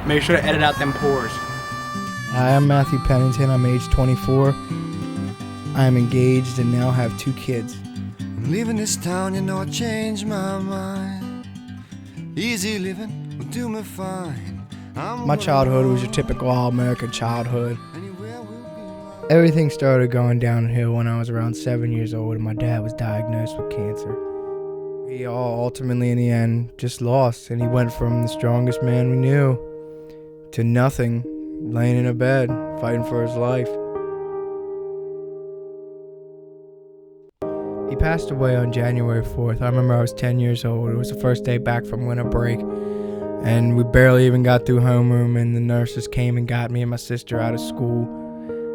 Make sure to edit out them pores. Hi, I'm Matthew Pennington. I'm age 24. I am engaged and now have 2 kids. I'm leaving this town, you know I changed my mind. Easy living will do me fine. My childhood was your typical all-American childhood. Everything started going downhill when I was around 7 years old and my dad was diagnosed with cancer. He ultimately, in the end, just lost, and he went from the strongest man we knew to nothing, laying in a bed, fighting for his life. He passed away on January 4th. I remember I was 10 years old. It was the first day back from winter break, and we barely even got through homeroom, and the nurses came and got me and my sister out of school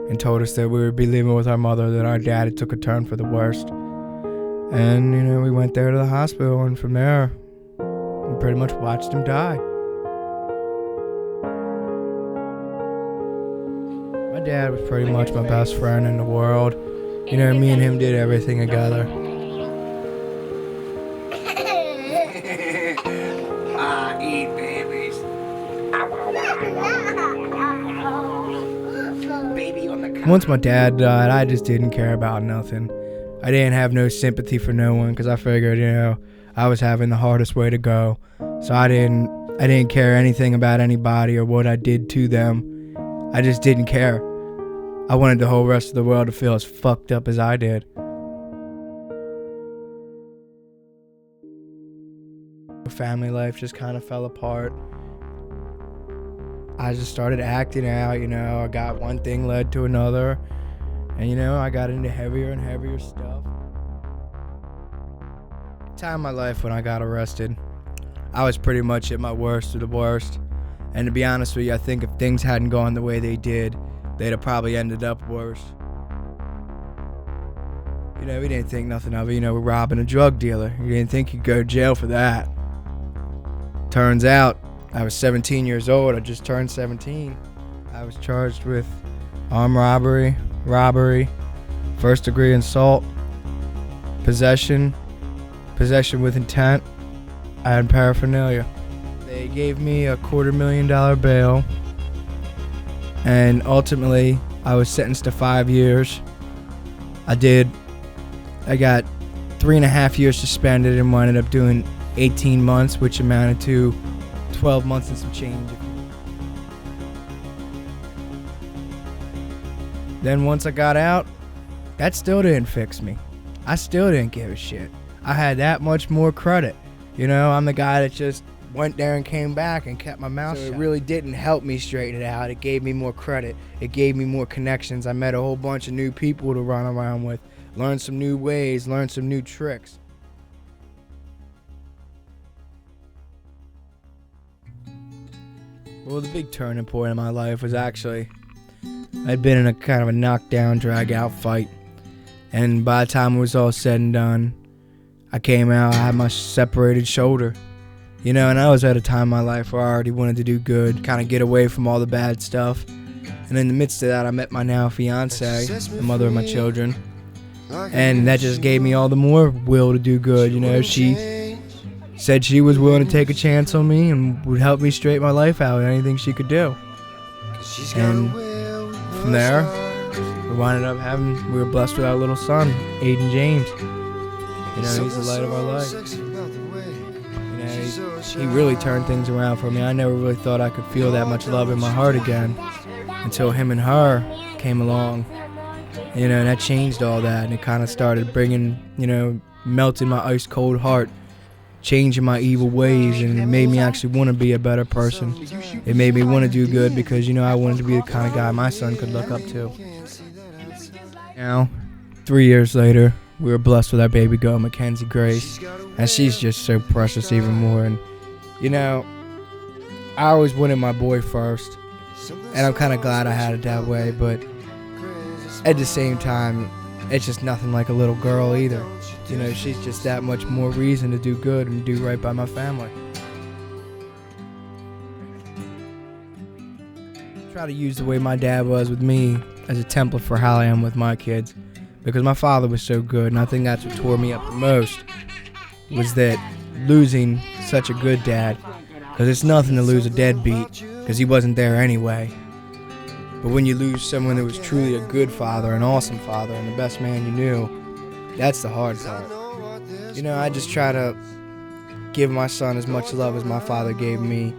and told us that we would be leaving with our mother, that our dad had took a turn for the worst. And, we went there to the hospital, and from there, we pretty much watched him die. My dad was pretty much my best friend in the world. Me and him did everything together. Eat babies. Baby on the Once my dad died, I just didn't care about nothing. I didn't have no sympathy for no one because I figured, I was having the hardest way to go. So I didn't care anything about anybody or what I did to them. I just didn't care. I wanted the whole rest of the world to feel as fucked up as I did. Family life just kind of fell apart. I just started acting out, I got one thing led to another. And I got into heavier and heavier stuff. Time in my life when I got arrested, I was pretty much at my worst of the worst. And to be honest with you, I think if things hadn't gone the way they did, they'd have probably ended up worse. We didn't think nothing of it. We're robbing a drug dealer. You didn't think you'd go to jail for that. Turns out, I was 17 years old. I just turned 17. I was charged with armed robbery, first-degree assault, possession with intent, and paraphernalia. They gave me a $250,000 bail, and ultimately, I was sentenced to 5 years. I got 3.5 years suspended and ended up doing 18 months, which amounted to 12 months and some change. Then once I got out, that still didn't fix me. I still didn't give a shit. I had that much more credit. I'm the guy that just went there and came back and kept my mouth shut. It really didn't help me straighten it out. It gave me more credit. It gave me more connections. I met a whole bunch of new people to run around with, learn some new ways, learn some new tricks. Well, the big turning point in my life was actually I'd been in a kind of a knockdown, drag-out fight, and by the time it was all said and done, I came out, I had my separated shoulder, and I was at a time in my life where I already wanted to do good, kind of get away from all the bad stuff, and in the midst of that, I met my now fiance, the mother of my children, and that just gave me all the more will to do good. She said she was willing to take a chance on me and would help me straighten my life out with anything she could do. And from there, we were blessed with our little son, Aiden James. He's the light of our life. He really turned things around for me. I never really thought I could feel that much love in my heart again until him and her came along. And that changed all that, and it kind of started bringing, melting my ice cold heart, changing my evil ways, and it made me actually want to be a better person. It made me want to do good because, I wanted to be the kind of guy my son could look up to. Now, 3 years later, we were blessed with our baby girl, Mackenzie Grace, and she's just so precious even more. And, I always wanted my boy first, and I'm kind of glad I had it that way, but at the same time, it's just nothing like a little girl either. She's just that much more reason to do good and do right by my family. Try to use the way my dad was with me as a template for how I am with my kids, because my father was so good, and I think that's what tore me up the most, was that losing such a good dad, because it's nothing to lose a deadbeat. because he wasn't there anyway. But when you lose someone that was truly a good father, an awesome father, and the best man you knew, that's the hard part. You know, I just try to give my son as much love as my father gave me.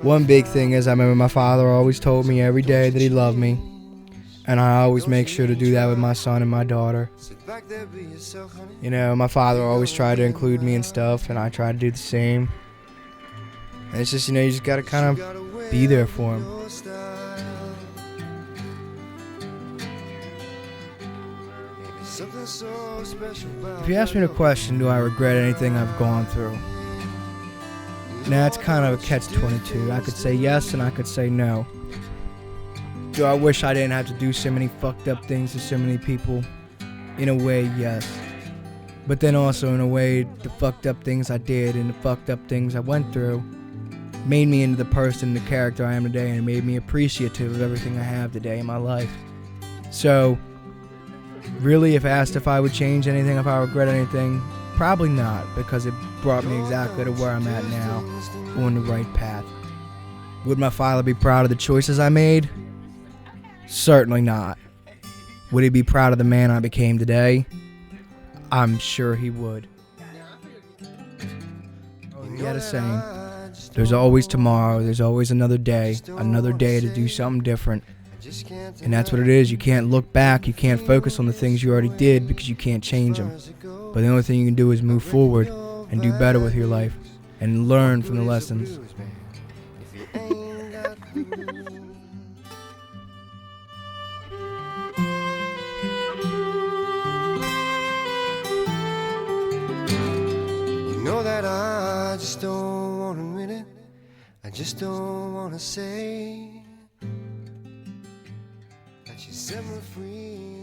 One big thing is I remember my father always told me every day that he loved me, and I always make sure to do that with my son and my daughter. You know, my father always tried to include me in stuff, and I try to do the same. And it's just, you know, you just gotta kind of be there for him. If you ask me the question, do I regret anything I've gone through? Now, it's kind of a catch-22. I could say yes and I could say no. Do I wish I didn't have to do so many fucked up things to so many people? In a way, yes. But then also in a way, the fucked up things I did and the fucked up things I went through made me into the person, the character I am today, and it made me appreciative of everything I have today in my life. So, really, if asked if I would change anything, if I regret anything, probably not, because it brought me exactly to where I'm at now, on the right path. Would my father be proud of the choices I made? Certainly not. Would he be proud of the man I became today? I'm sure he would. He had a saying, there's always tomorrow, there's always another day to do something different. And that's what it is. You can't look back, you can't focus on the things you already did because you can't change them. But the only thing you can do is move forward and do better with your life and learn from the lessons. You know that I just don't want to admit it. I just don't want to say that you set me free.